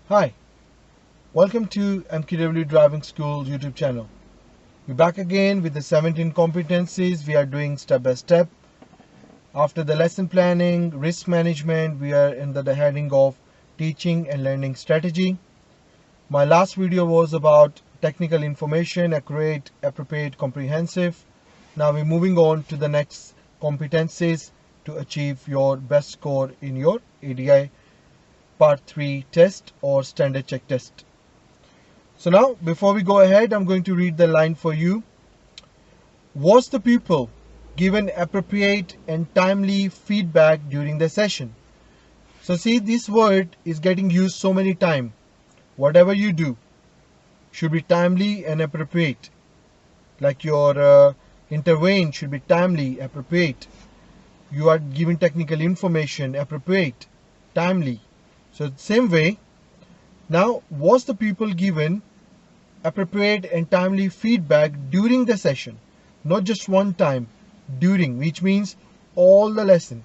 Hi, welcome to MQW Driving School YouTube channel. We're back again with the 17 competencies we are doing step by step. After the lesson planning, risk management, we are in the heading of teaching and learning strategy. My last video was about technical information, accurate, appropriate, comprehensive. Now we're moving on to the next competencies to achieve your best score in your ADI Part 3 test or standard check test. So now, before we go ahead, I'm going to read the line for you. Was the pupil given appropriate and timely feedback during the session? So see, this word is getting used so many times. Whatever you do should be timely and appropriate. Like your intervene should be timely, appropriate. You are giving technical information, appropriate, timely. So same way, now was the pupil given appropriate and timely feedback during the session? Not just one time, during, which means all the lesson,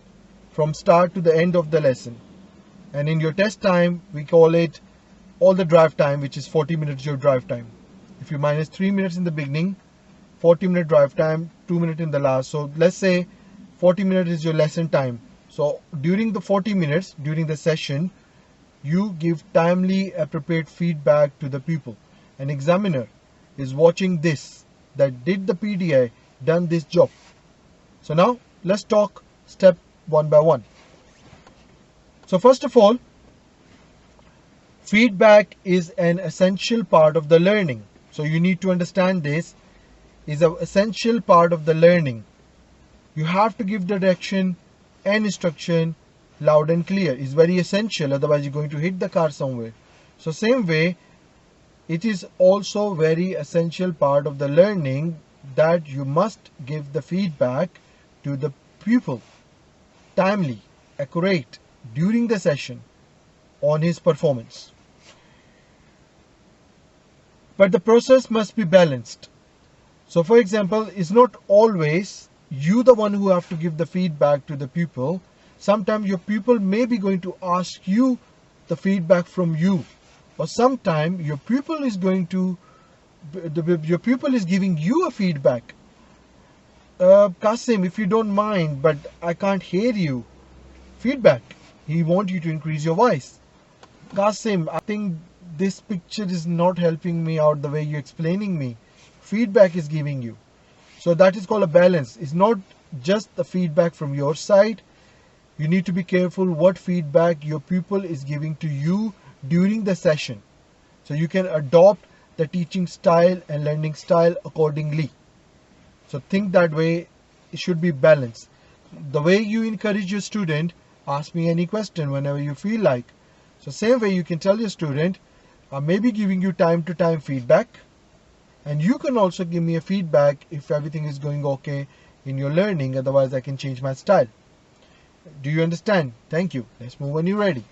from start to the end of the lesson. And in your test time, we call it all the drive time, which is 40 minutes your drive time. If you minus 3 minutes in the beginning, 40-minute drive time, 2 minutes in the last. So let's say 40 minutes is your lesson time. So during the 40 minutes, during the session, you give timely, appropriate feedback to the pupil. An examiner is watching this, that did the PDI done this job. So now let's talk step one by one. So first of all, feedback is an essential part of the learning. So you need to understand this is an essential part of the learning. You have to give the direction and instruction loud and clear. Is very essential, otherwise you're going to hit the car somewhere. So same way, it is also very essential part of the learning that you must give the feedback to the pupil timely, accurate, during the session on his performance. But the process must be balanced. So for example, it's not always you the one who have to give the feedback to the pupil. Sometimes your pupil may be going to ask you the feedback from you, or sometimes your pupil is giving you a feedback. Kasim, if you don't mind, but I can't hear you. Feedback. He wants you to increase your voice. Kasim, I think this picture is not helping me out the way you're explaining me. Feedback is giving you. So that is called a balance. It's not just the feedback from your side. You need to be careful what feedback your pupil is giving to you during the session. So you can adopt the teaching style and learning style accordingly. So think that way, it should be balanced. The way you encourage your student, ask me any question whenever you feel like. So same way you can tell your student, I may be giving you time to time feedback, and you can also give me a feedback if everything is going okay in your learning, otherwise I can change my style. Do you understand? Thank you. Let's move when you're ready.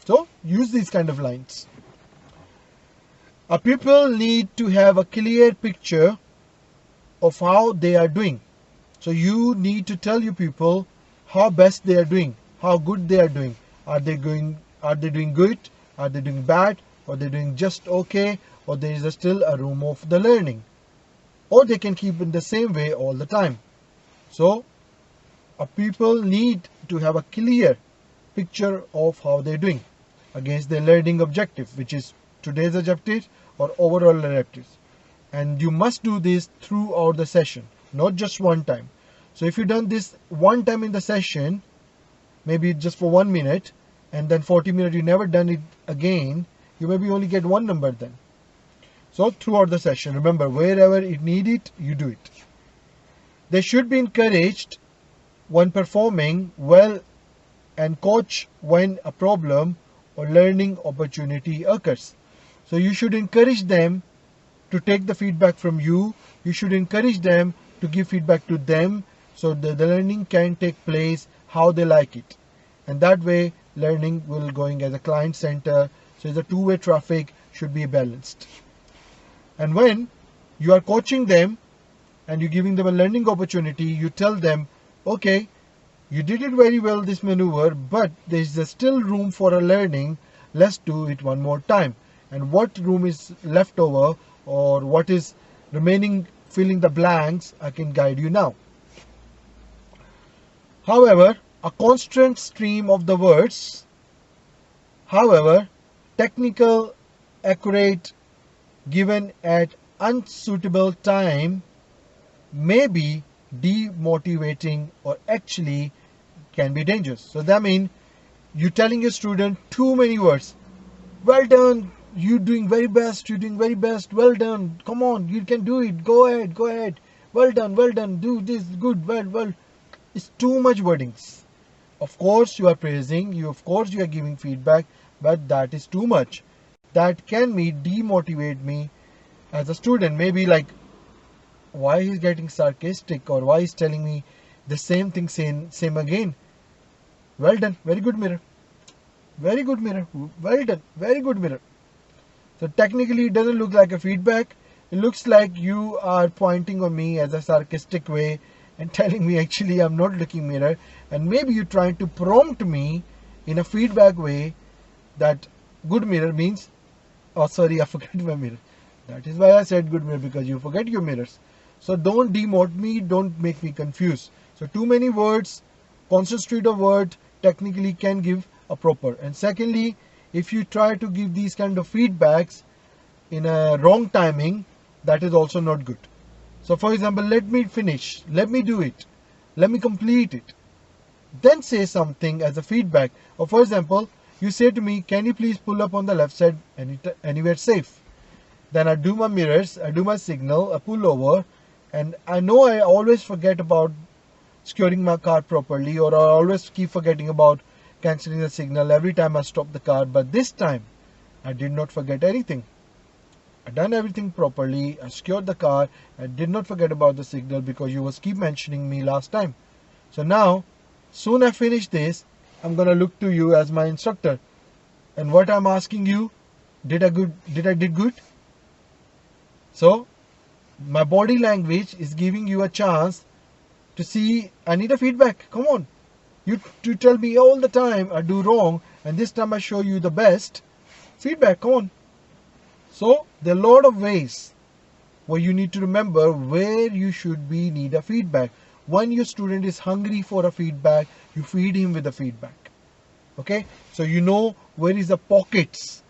So use these kind of lines. A pupil need to have a clear picture of how they are doing. So you need to tell your pupil how best they are doing, how good they are doing. Are they doing good? Are they doing bad? Or they doing just okay? Or there is still a room of the learning? Or they can keep in the same way all the time. So a pupil need to have a clear picture of how they're doing against their learning objective, which is today's objective or overall objectives. And you must do this throughout the session, not just one time. So if you done this one time in the session, maybe just for 1 minute, and then 40 minutes you never done it again, you maybe only get one number then. So throughout the session, remember, wherever it needed, you do it. They should be encouraged when performing well and coach when a problem or learning opportunity occurs. So you should encourage them to take the feedback from you. You should encourage them to give feedback to them, so the learning can take place how they like it. And that way learning will going as a client center. So the two-way traffic should be balanced. And when you are coaching them and you're giving them a learning opportunity, you tell them, okay, you did it very well, this maneuver, but there's still room for a learning. let's do it one more time. And what room is left over, or what is remaining, filling the blanks, I can guide you now. However, a constant stream of the words, however, technical, accurate, given at unsuitable time may be demotivating or actually can be dangerous. So that means you're telling your student too many words. Well done, you're doing very best, you're doing very best, well done, come on, you can do it, go ahead, well done, do this, good, well. It's too much wordings. Of course you are praising, of course you are giving feedback, but that is too much. That can demotivate me as a student. Maybe like, why he's getting sarcastic, or why he's telling me the same thing, same again. Well done, very good mirror. Very good mirror. Well done, very good mirror. So technically it doesn't look like a feedback. It looks like you are pointing on me as a sarcastic way and telling me actually I'm not looking mirror, and maybe you're trying to prompt me in a feedback way that good mirror means, oh sorry, I forgot my mirror. That is why I said good mirror, because you forget your mirrors. So don't demote me, don't make me confused. So too many words, constant stream of word technically can give a proper. And secondly, if you try to give these kind of feedbacks in a wrong timing, that is also not good. So for example, let me finish, let me do it, let me complete it, then say something as a feedback. Or for example, you say to me, can you please pull up on the left side anywhere safe? Then I do my mirrors, I do my signal, I pull over, and I know I always forget about securing my car properly, or I always keep forgetting about cancelling the signal every time I stop the car. But this time I did not forget anything. I done everything properly, I secured the car, I did not forget about the signal because you was keep mentioning me last time. So now, soon I finish this, I'm gonna look to you as my instructor. And what I'm asking you, did I did good? So my body language is giving you a chance to see, I need a feedback. Come on. You tell me all the time I do wrong, and this time I show you the best. Feedback, come on. So there are a lot of ways where you need to remember where you should need a feedback. When your student is hungry for a feedback, you feed him with the feedback. Okay, so you know where is the pockets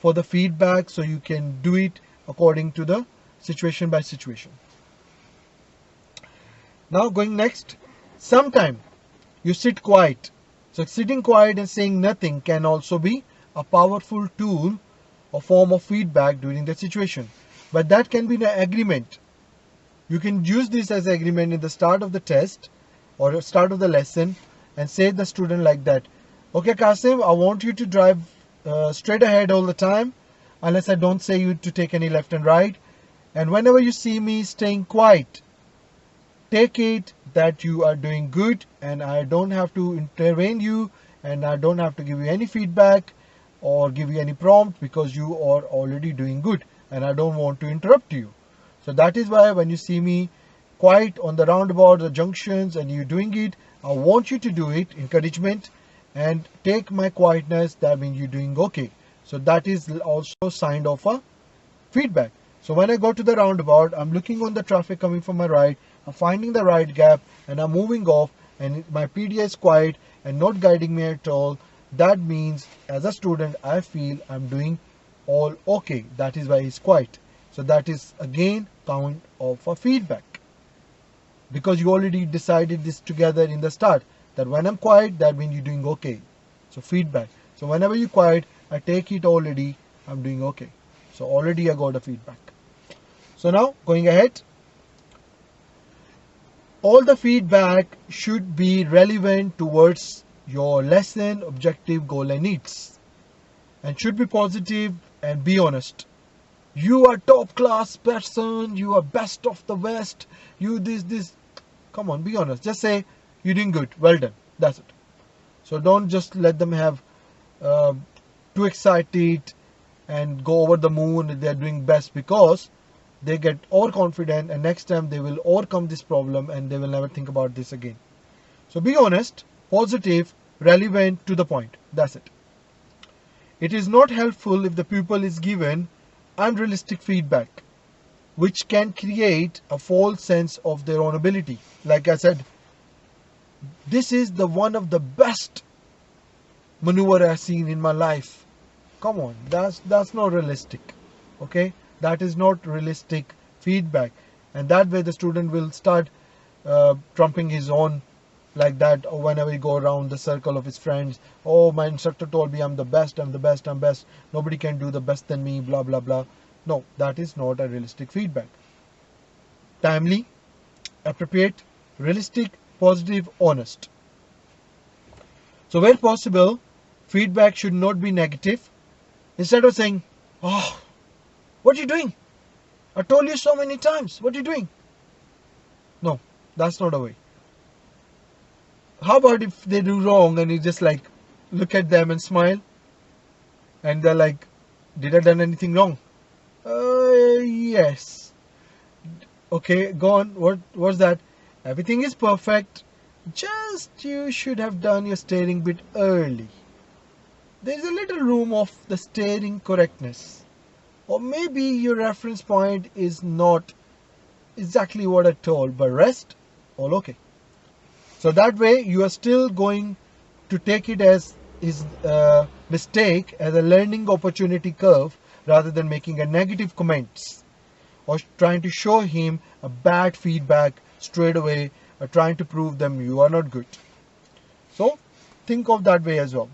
for the feedback, so you can do it according to the situation by situation. Now going next, sometime you sit quiet. So sitting quiet and saying nothing can also be a powerful tool or form of feedback during the situation. But that can be an agreement. You can use this as agreement in the start of the test or start of the lesson and say to the student like that, okay Qasim, I want you to drive straight ahead all the time unless I don't say you to take any left and right. And whenever you see me staying quiet, take it that you are doing good and I don't have to intervene you, and I don't have to give you any feedback or give you any prompt because you are already doing good and I don't want to interrupt you. So that is why when you see me quiet on the roundabout, the junctions, and you're doing it, I want you to do it, encouragement, and take my quietness, that means you're doing okay. So that is also sign of a feedback. So when I go to the roundabout, I'm looking on the traffic coming from my right, I'm finding the right gap and I'm moving off, and my PDA is quiet and not guiding me at all. That means as a student I feel I'm doing all okay. That is why he's quiet. So that is again count of a feedback, because you already decided this together in the start that when I'm quiet, that means you're doing okay. So feedback. So whenever you're quiet, I take it already I'm doing okay. So already I got a feedback. So now going ahead, all the feedback should be relevant towards your lesson, objective, goal and needs, and should be positive and be honest. You are top class person, you are best of the West, you this. Come on, be honest. Just say you're doing good, well done. That's it. So don't just let them have too excited and go over the moon if they're doing best, because they get overconfident and next time they will overcome this problem and they will never think about this again. So be honest, positive, relevant, to the point. That's it. It is not helpful if the pupil is given unrealistic feedback, which can create a false sense of their own ability. Like I said, this is the one of the best maneuver I've seen in my life. Come on, that's not realistic. Okay, that is not realistic feedback, and that way the student will start trumping his own like that, or whenever he go around the circle of his friends. Oh, my instructor told me I'm the best, I'm the best, I'm best. Nobody can do the best than me, blah blah blah. No, that is not a realistic feedback. Timely, appropriate, realistic, positive, honest. So where possible, feedback should not be negative. Instead of saying, oh, what are you doing? I told you so many times, what are you doing? No, that's not a way. How about if they do wrong and you just like look at them and smile, and they're like, did I done anything wrong? Yes. Okay, go on. What's that? Everything is perfect. Just you should have done your steering bit early. There's a little room of the steering correctness. Or maybe your reference point is not exactly what I told, but rest, all okay. So that way you are still going to take it as his mistake, as a learning opportunity curve, rather than making a negative comments or trying to show him a bad feedback straight away, or trying to prove them you are not good. So think of that way as well.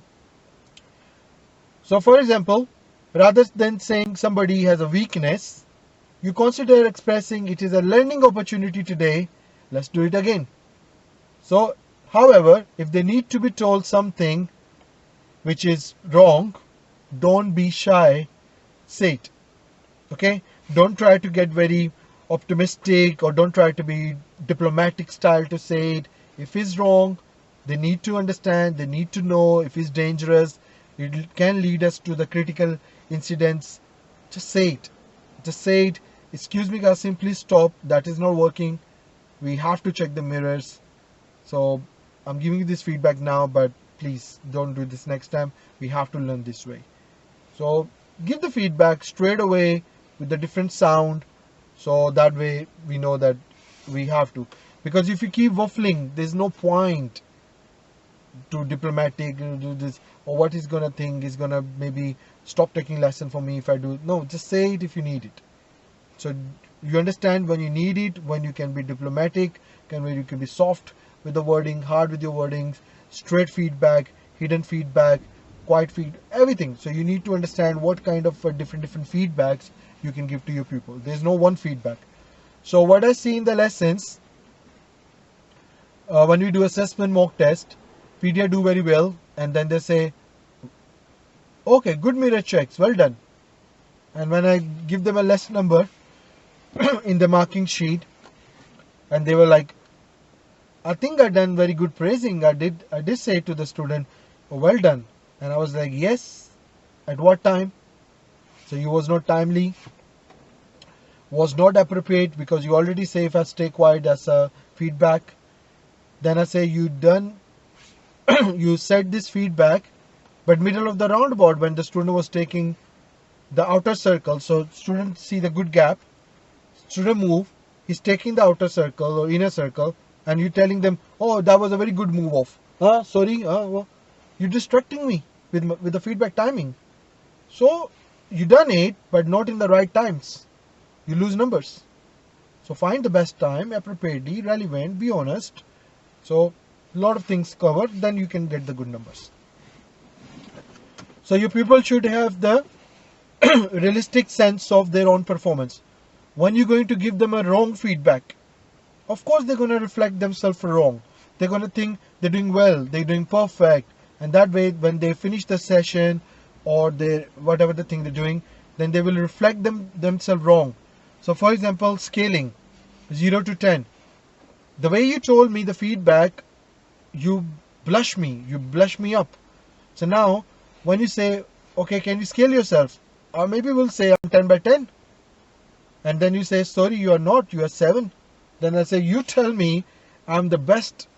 So for example, rather than saying somebody has a weakness, you consider expressing it is a learning opportunity today, let's do it again. So, however, if they need to be told something which is wrong, don't be shy, say it. Okay? Don't try to get very optimistic, or don't try to be diplomatic style to say it. If it's wrong, they need to understand, they need to know. If it's dangerous, it can lead us to the critical incidents. Just say it. Just say it. Excuse me, Qasim, please stop. That is not working. We have to check the mirrors. So I'm giving you this feedback now, but please don't do this next time. We have to learn this way. So give the feedback straight away with the different sound, so that way we know that we have to. Because if you keep waffling, there's no point to diplomatic, do this, or what he's gonna think, he's gonna maybe stop taking lesson for me if I do. No, just say it if you need it. So you understand when you need it, when you can be diplomatic, when you can be soft with the wording, hard with your wordings, straight feedback, hidden feedback, quiet feedback, everything. So you need to understand what kind of different feedbacks you can give to your pupil. There's no one feedback. So what I see in the lessons, when we do assessment mock test, PDA do very well, and then they say, okay, good mirror checks, well done. And when I give them a lesson number in the marking sheet, and they were like, I think I done very good praising. I did say to the student, oh, well done. And I was like, yes. At what time? So you was not timely, was not appropriate, because you already say if I stay quiet as a feedback. Then I say you done, you said this feedback, but middle of the roundabout when the student was taking the outer circle. So student see the good gap, student move, he's taking the outer circle or inner circle, and you telling them, oh, that was a very good move off. Sorry, well, you're distracting me with the feedback timing. So you done it, but not in the right times. You lose numbers. So find the best time, appropriately, relevant, be honest. So a lot of things covered, then you can get the good numbers. So your pupil should have the realistic sense of their own performance. When you're going to give them a wrong feedback, of course they're going to reflect themselves wrong. They're going to think they're doing well, they're doing perfect, and that way when they finish the session or they whatever the thing they're doing, then they will reflect themselves wrong. So for example, scaling 0 to 10. The way you told me the feedback, you blush me up. So now when you say, okay, can you scale yourself? Or maybe we'll say I'm 10 by 10. And then you say, sorry, you are not, you are 7. Then I say, you tell me I'm the best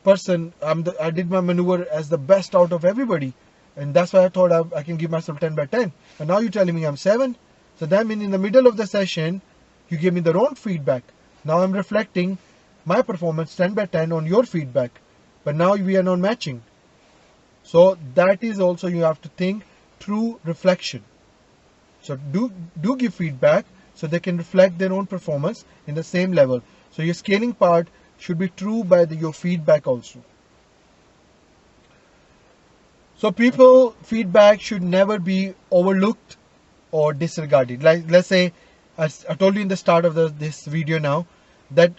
person, I did my maneuver as the best out of everybody. And that's why I thought I can give myself 10 by 10. And now you're telling me I'm 7. So that means in the middle of the session, you give me the wrong feedback. Now I'm reflecting my performance 10 by 10 on your feedback. But now we are not matching. So that is also, you have to think through reflection. So do give feedback so they can reflect their own performance in the same level. So your scaling part should be true by your feedback also. So people feedback should never be overlooked or disregarded. Like, let's say, as I told you in the start of this video now, that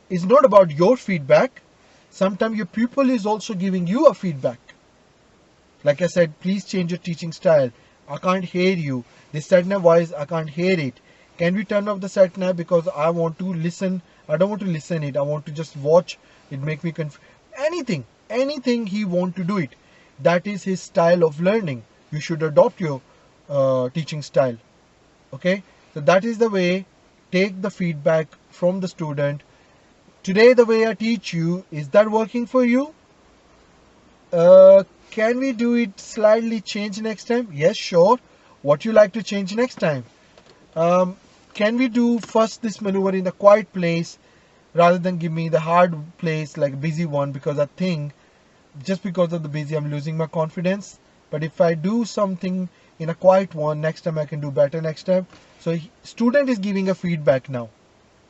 it's not about your feedback. Sometimes your pupil is also giving you a feedback. Like I said, please change your teaching style. I can't hear you. This sat-nav voice, I can't hear it. Can we turn off the sat-nav because I want to listen? I don't want to listen it. I want to just watch. It make me confused. Anything he want to do it. That is his style of learning. You should adopt your teaching style. Okay, so that is the way. Take the feedback from the student. Today the way I teach you, is that working for you? Can we do it slightly change next time? Yes, sure. What you like to change next time? Can we do first this maneuver in the quiet place rather than give me the hard place, like busy one, because I think just because of the busy I'm losing my confidence. But if I do something in a quiet one, next time I can do better next time. So student is giving a feedback now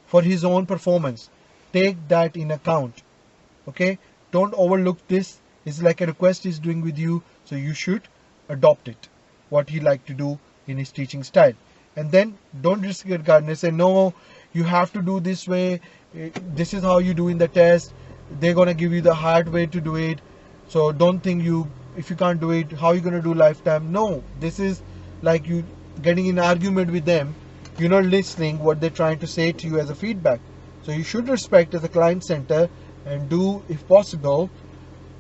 for his own performance. Take that in account. Okay, don't overlook this. It's like a request he's doing with you, so you should adopt it, what he like to do in his teaching style. And then don't disregard and say, no, you have to do this way. This is how you do in the test. They're gonna give you the hard way to do it. So don't think if you can't do it, how are you gonna do lifetime? No, this is like you getting in an argument with them. You're not listening what they're trying to say to you as a feedback. So you should respect as a client center and do, if possible,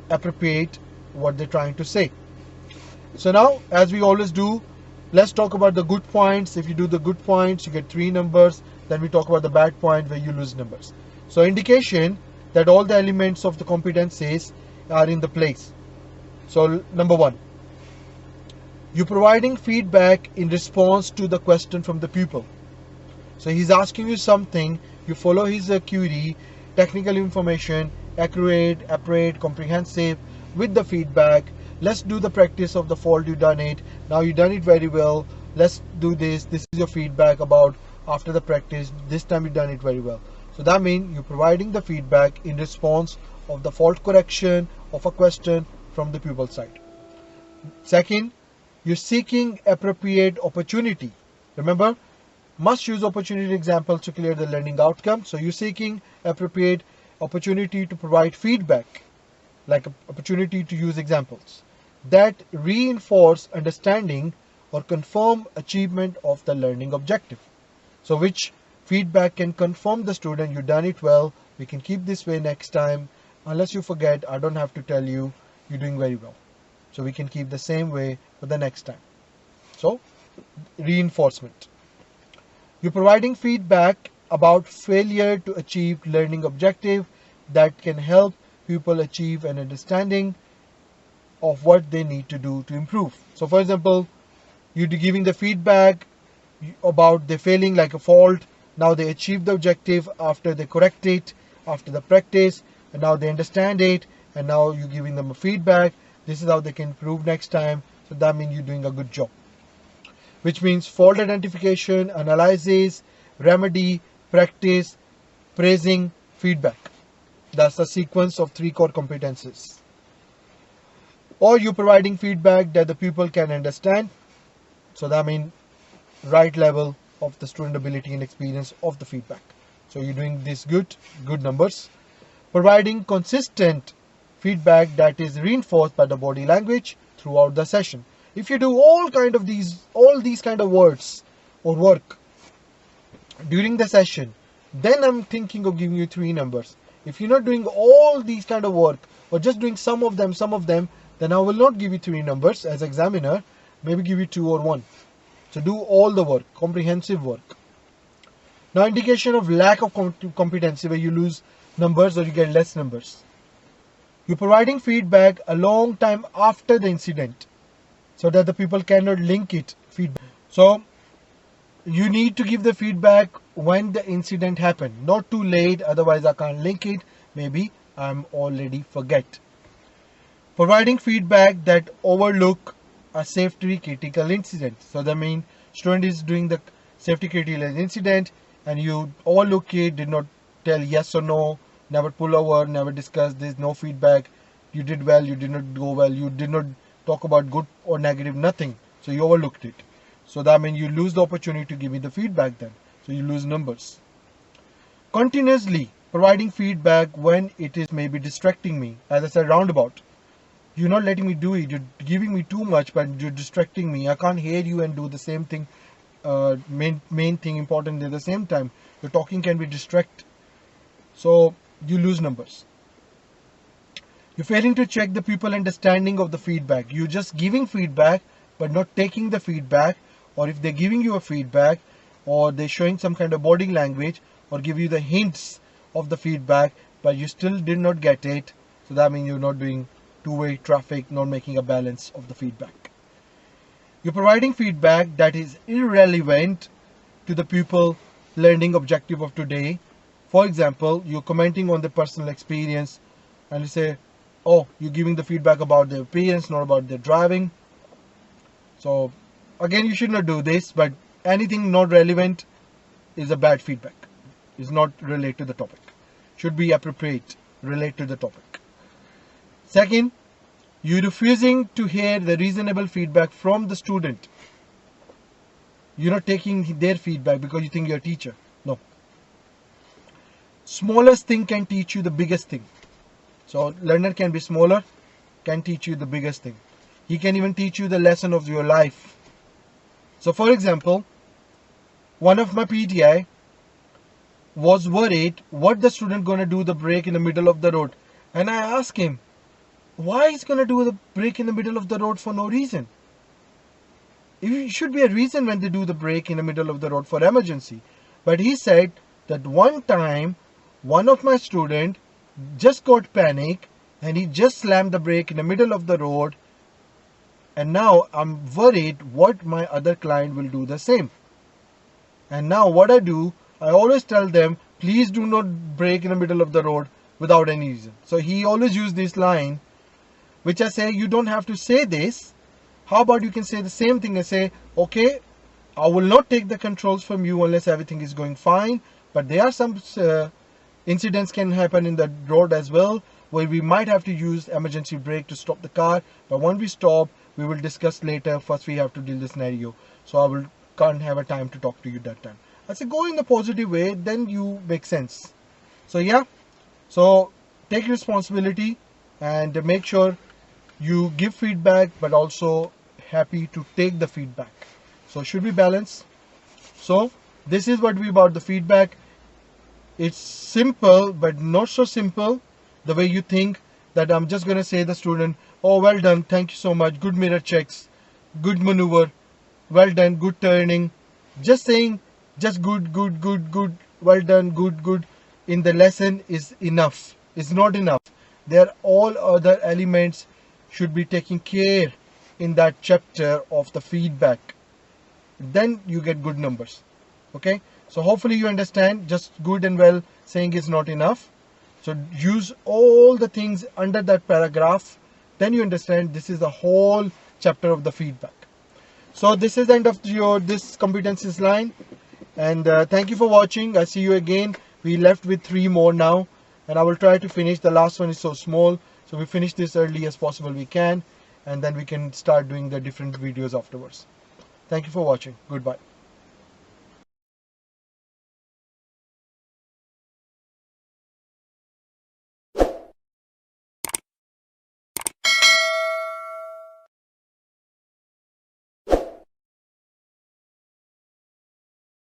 appropriate what they're trying to say. So now, as we always do, let's talk about the good points. If you do the good points, you get 3 numbers. Then we talk about the bad point where you lose numbers. So indication that all the elements of the competencies are in the place. So number 1, you're providing feedback in response to the question from the pupil. So he's asking you something, you follow his query, technical information, accurate, appropriate, comprehensive, with the feedback. Let's do the practice of the fault. You done it. Now you done it very well. Let's do this. This is your feedback about after the practice. This time you done it very well. So that means you're providing the feedback in response of the fault correction of a question from the pupil side. Second, you're seeking appropriate opportunity. Remember, must use opportunity examples to clear the learning outcome. So you're seeking appropriate opportunity to provide feedback, like an opportunity to use examples that reinforce understanding or confirm achievement of the learning objective. So which feedback can confirm the student you done it well, we can keep this way next time. Unless you forget, I don't have to tell you, you're doing very well. So we can keep the same way for the next time. So reinforcement. You're providing feedback about failure to achieve learning objective that can help people achieve an understanding of what they need to do to improve. So for example, you're giving the feedback about the failing, like a fault. Now they achieve the objective after they correct it, after the practice, and now they understand it, and now you're giving them a feedback. This is how they can improve next time. So that means you're doing a good job. Which means fault identification, analysis, remedy, practice, praising, feedback. That's the sequence of 3 core competencies. Or you're providing feedback that the pupil can understand. So that means right level of the student ability and experience of the feedback. So you're doing this good numbers. Providing consistent feedback that is reinforced by the body language throughout the session. If you do all these kind of words or work during the session, then I'm thinking of giving you 3 numbers. If you're not doing all these kind of work or just doing some of them, then I will not give you 3 numbers as examiner, maybe give you 2 or 1. So do all the work, comprehensive work. Now indication of lack of competency, where you lose numbers or you get less numbers. You're providing feedback a long time after the incident. so that the people cannot link it feedback. So you need to give the feedback when the incident happened, not too late, otherwise I can't link it, maybe I'm already forget. Providing feedback that overlook a safety critical incident. So that means student is doing the safety critical incident and you overlook it, did not tell yes or no, never pull over, never discuss this, no feedback, you did well, you did not go well, you did not talk about good or negative, nothing. So you overlooked it. So that means you lose the opportunity to give me the feedback then. So you lose numbers. Continuously providing feedback when it is maybe distracting me. As I said, roundabout. You're not letting me do it. You're giving me too much, but you're distracting me. I can't hear you and do the same thing. Main thing important at the same time. Your talking can be distract. So you lose numbers. You're failing to check the people understanding of the feedback. You're just giving feedback, but not taking the feedback. Or if they're giving you a feedback, or they're showing some kind of body language, or give you the hints of the feedback, but you still did not get it. So that means you're not doing two-way traffic, not making a balance of the feedback. You're providing feedback that is irrelevant to the pupil learning objective of today. For example, you're commenting on the personal experience and you say, oh, you're giving the feedback about their appearance, not about their driving. So again, you should not do this, but anything not relevant is a bad feedback. Is not related to the topic. Should be appropriate, relate to the topic. Second, you're refusing to hear the reasonable feedback from the student. You're not taking their feedback because you think you're a teacher. No. Smallest thing can teach you the biggest thing. So learner can be smaller, can teach you the biggest thing. He can even teach you the lesson of your life. So for example, one of my PTI was worried what the student gonna do the break in the middle of the road. And I asked him, why is gonna do the break in the middle of the road for no reason? It should be a reason when they do the break in the middle of the road for emergency. But he said that one time, one of my student just got panic and he just slammed the brake in the middle of the road. And now I'm worried what my other client will do the same. And now what I do, I always tell them, please do not brake in the middle of the road without any reason. So he always used this line, which I say, you don't have to say this. How about you can say the same thing and say, okay, I will not take the controls from you unless everything is going fine. But there are some incidents can happen in the road as well, where we might have to use emergency brake to stop the car. But when we stop, we will discuss later. First, we have to deal the scenario. So I can't have a time to talk to you that time. I say go in the positive way, then you make sense. So yeah, so take responsibility and make sure you give feedback, but also happy to take the feedback. So should be balanced. So this is what we about the feedback. It's simple, but not so simple the way you think that I'm just going to say the student, oh, well done, thank you so much, good mirror checks, good maneuver, well done, good turning. Just saying, just good, well done, good in the lesson is enough. It's not enough. There are all other elements should be taken care in that chapter of the feedback. Then you get good numbers. Okay, so hopefully you understand. Just good and well saying is not enough. So use all the things under that paragraph. Then you understand this is the whole chapter of the feedback. So this is the end of this competencies line. And thank you for watching. I see you again. We left with 3 more now, and I will try to finish. The last one is so small, so we finish this early as possible we can, and then we can start doing the different videos afterwards. Thank you for watching. Goodbye.